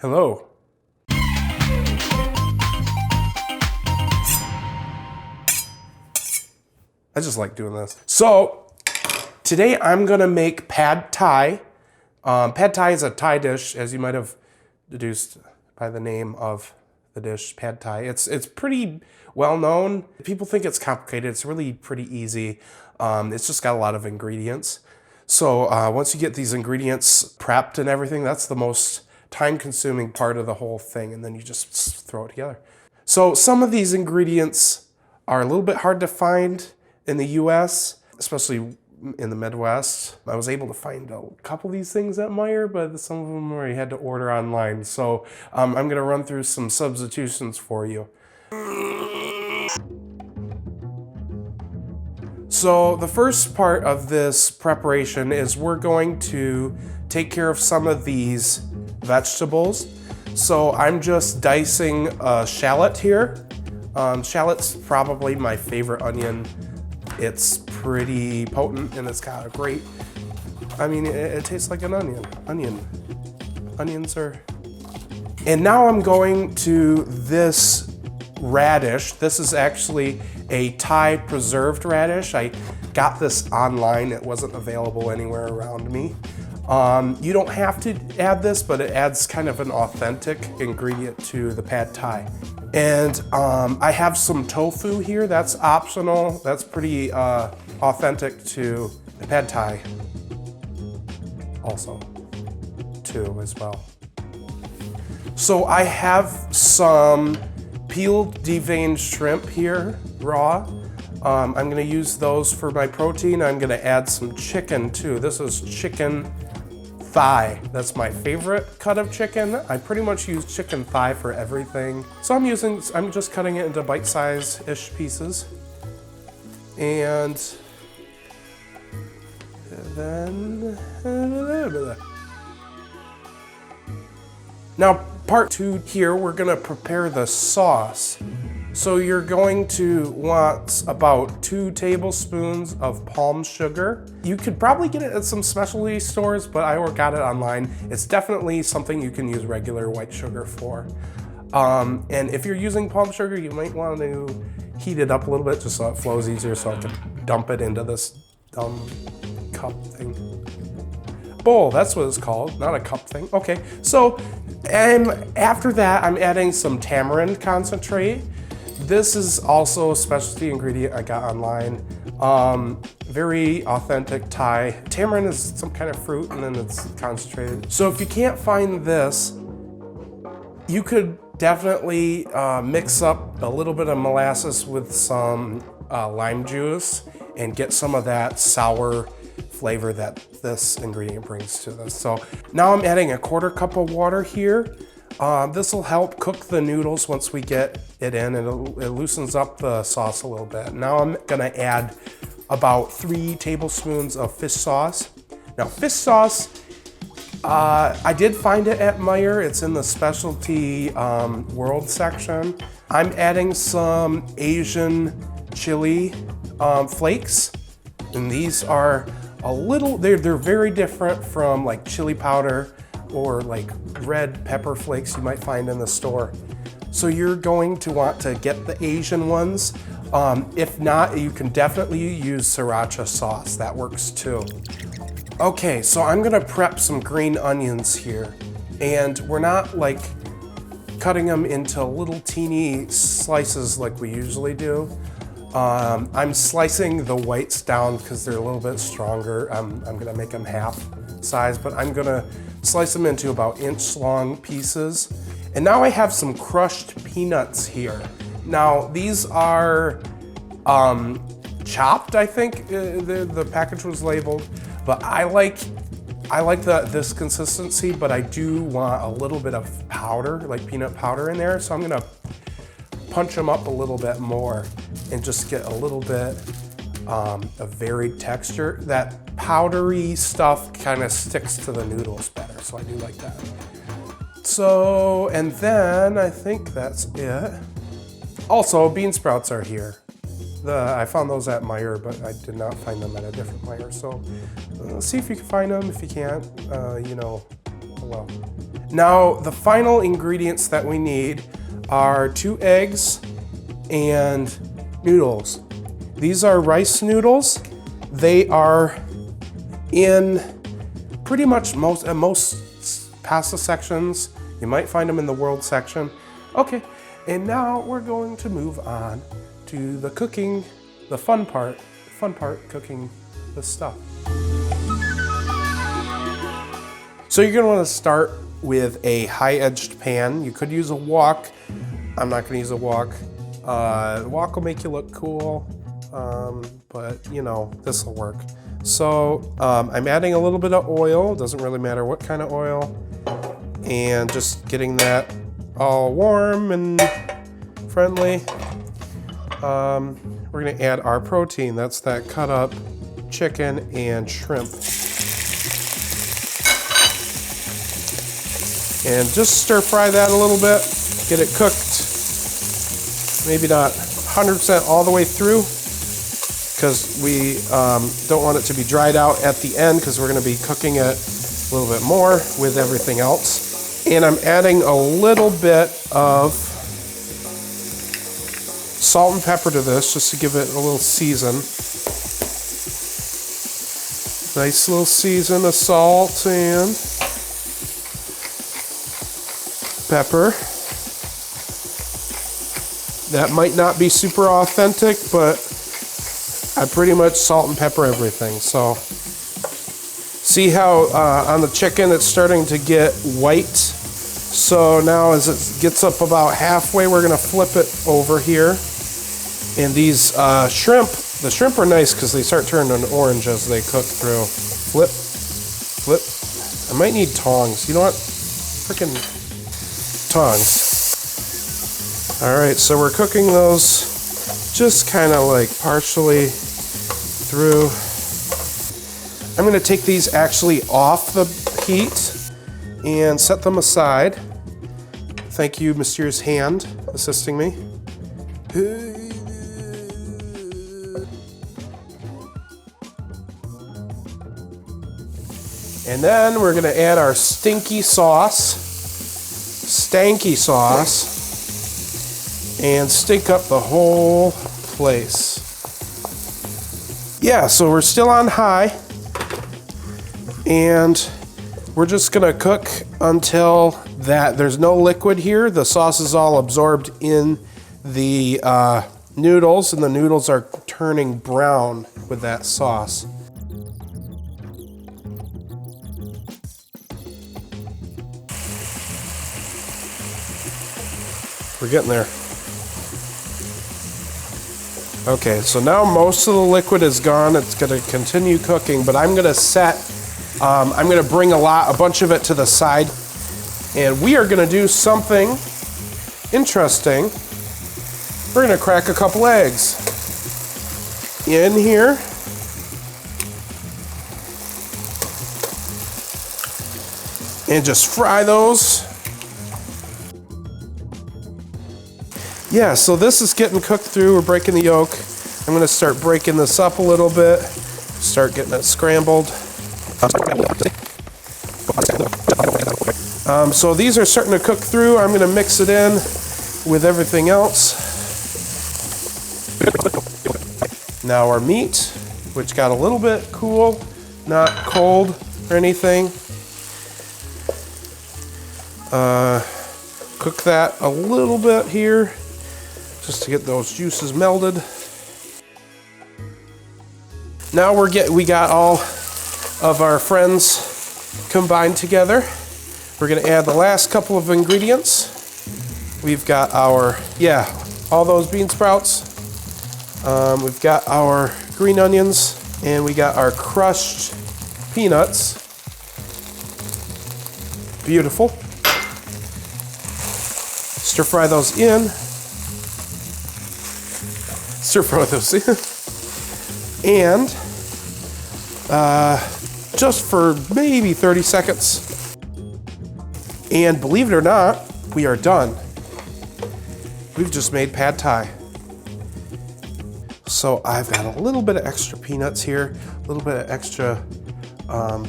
Hello. I just like doing this. So today I'm gonna make pad thai. Pad thai is a Thai dish, as you might have deduced by the name of the dish, pad thai. It's pretty well known. People think it's complicated. It's really pretty easy. It's just got a lot of ingredients. So once you get these ingredients prepped and everything, that's the most time-consuming part of the whole thing, and then you just throw it together. So some of these ingredients are a little bit hard to find in the US, especially in the Midwest. I was able to find a couple of these things at Meijer, but some of them I had to order online. So I'm gonna run through some substitutions for you. So the first part of this preparation is we're going to take care of some of these vegetables. So I'm just dicing a shallot here. Shallot's probably my favorite onion. It's pretty potent and it's got a great, it tastes like an onion. Onions are... And now I'm going to this radish. This is actually a Thai preserved radish. I got this online. It wasn't available anywhere around me. You don't have to add this, but it adds kind of an authentic ingredient to the pad thai. And I have some tofu here. That's optional. That's pretty authentic to the pad thai also, too, as well. So I have some peeled deveined shrimp here, raw. I'm gonna use those for my protein. I'm gonna add some chicken too. This is chicken thigh. That's my favorite cut of chicken. I pretty much use chicken thigh for everything. So I'm just cutting it into bite-size-ish pieces. And then, now part 2 here, we're gonna prepare the sauce. So you're going to want about 2 tablespoons of palm sugar. You could probably get it at some specialty stores, but I got it online. It's definitely something you can use regular white sugar for. And if you're using palm sugar, you might want to heat it up a little bit just so it flows easier, so I can dump it into this dumb cup thing. Bowl, that's what it's called, not a cup thing. Okay, so after that, I'm adding some tamarind concentrate. This is also a specialty ingredient I got online. Very authentic Thai. Tamarind is some kind of fruit and then it's concentrated. So if you can't find this, you could definitely mix up a little bit of molasses with some lime juice and get some of that sour flavor that this ingredient brings to this. So now I'm adding a 1/4 cup of water here. This will help cook the noodles once we get it in, and it loosens up the sauce a little bit. Now I'm gonna add about 3 tablespoons of fish sauce. Now fish sauce, I did find it at Meijer. It's in the specialty world section. I'm adding some Asian chili flakes, and these are they're very different from like chili powder or like red pepper flakes you might find in the store. So you're going to want to get the Asian ones. If not, you can definitely use sriracha sauce. That works too. Okay, so I'm gonna prep some green onions here. And we're not like cutting them into little teeny slices like we usually do. I'm slicing the whites down because they're a little bit stronger. I'm gonna make them half size, but I'm gonna slice them into about inch-long pieces. And now I have some crushed peanuts here. Now these are chopped, I think the package was labeled, but I like this consistency, but I do want a little bit of powder, like peanut powder in there. So I'm gonna punch them up a little bit more and just get a little bit of varied texture. That powdery stuff kind of sticks to the noodles better, so I do like that. So, and then I think that's it. Also, bean sprouts are here. I found those at Meijer, but I did not find them at a different Meijer. So see if you can find them. If you can't, well. Now, the final ingredients that we need are 2 eggs and noodles. These are rice noodles. They are in pretty much most pasta sections. You might find them in the world section. Okay, and now we're going to move on to the cooking, the fun part, cooking the stuff. So you're gonna wanna start with a high-edged pan. You could use a wok. I'm not gonna use a wok. The wok will make you look cool, but you know, this will work. So I'm adding a little bit of oil, doesn't really matter what kind of oil, and just getting that all warm and friendly. We're gonna add our protein. That's that cut up chicken and shrimp. And just stir fry that a little bit, get it cooked. Maybe not 100% all the way through, because we don't want it to be dried out at the end, because we're gonna be cooking it a little bit more with everything else. And I'm adding a little bit of salt and pepper to this, just to give it a little season. Nice little season of salt and pepper. That might not be super authentic, but I pretty much salt and pepper everything. So see how on the chicken it's starting to get white. So now as it gets up about halfway, we're gonna flip it over here. And these shrimp, the shrimp are nice because they start turning orange as they cook through. Flip, flip. I might need tongs. You know what? Freaking tongs. All right, so we're cooking those just kind of like partially through. I'm gonna take these actually off the heat and set them aside. Thank you, Mysterious Hand, assisting me. And then we're gonna add our stanky sauce, and stink up the whole place. Yeah, so we're still on high, and we're just gonna cook until there's no liquid here. The sauce is all absorbed in the noodles, and the noodles are turning brown with that sauce. We're getting there. Okay, so now most of the liquid is gone. It's gonna continue cooking, but I'm gonna I'm gonna bring a bunch of it to the side, and we are gonna do something interesting. We're gonna crack a couple eggs in here. And just fry those. Yeah, so this is getting cooked through. We're breaking the yolk. I'm gonna start breaking this up a little bit, start getting it scrambled. So these are starting to cook through. I'm gonna mix it in with everything else. Now our meat, which got a little bit cool, not cold or anything. Cook that a little bit here, just to get those juices melded. Now we got all of our friends combined together. We're gonna add the last couple of ingredients. We've got all those bean sprouts. We've got our green onions, and we got our crushed peanuts. Beautiful. Stir fry those in. And just for maybe 30 seconds. And believe it or not, we are done. We've just made pad thai. So I've got a little bit of extra peanuts here, a little bit of extra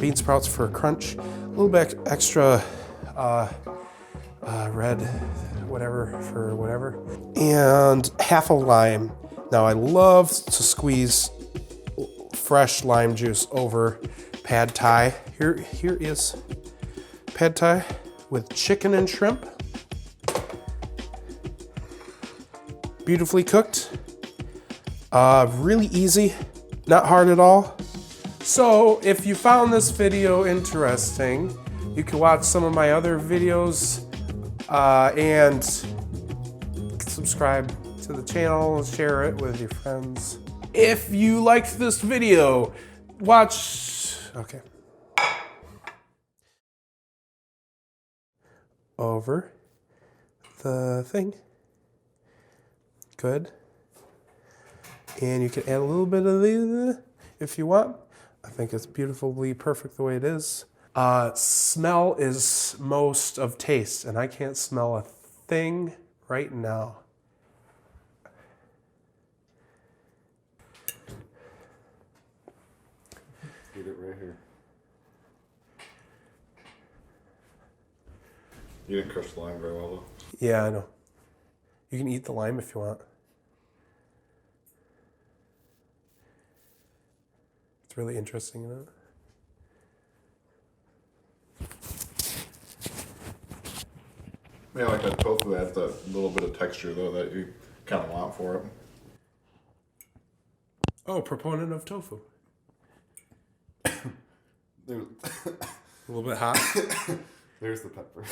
bean sprouts for a crunch, a little bit extra red, whatever, for whatever. And half a lime. Now I love to squeeze fresh lime juice over pad thai. Here is pad thai with chicken and shrimp. Beautifully cooked. Really easy, not hard at all. So if you found this video interesting, you can watch some of my other videos and subscribe to the channel and share it with your friends. If you liked this video, watch, okay. Over the thing. Good. And you can add a little bit of these if you want. I think it's beautifully perfect the way it is. Smell is most of taste, and I can't smell a thing right now. Eat it right here. You didn't crush the lime very well, though. Yeah, I know. You can eat the lime if you want. It's really interesting, isn't it? Yeah, like that tofu adds that little bit of texture, though, that you kind of want for it. Oh, proponent of tofu. There's, A little bit hot. there's the pepper.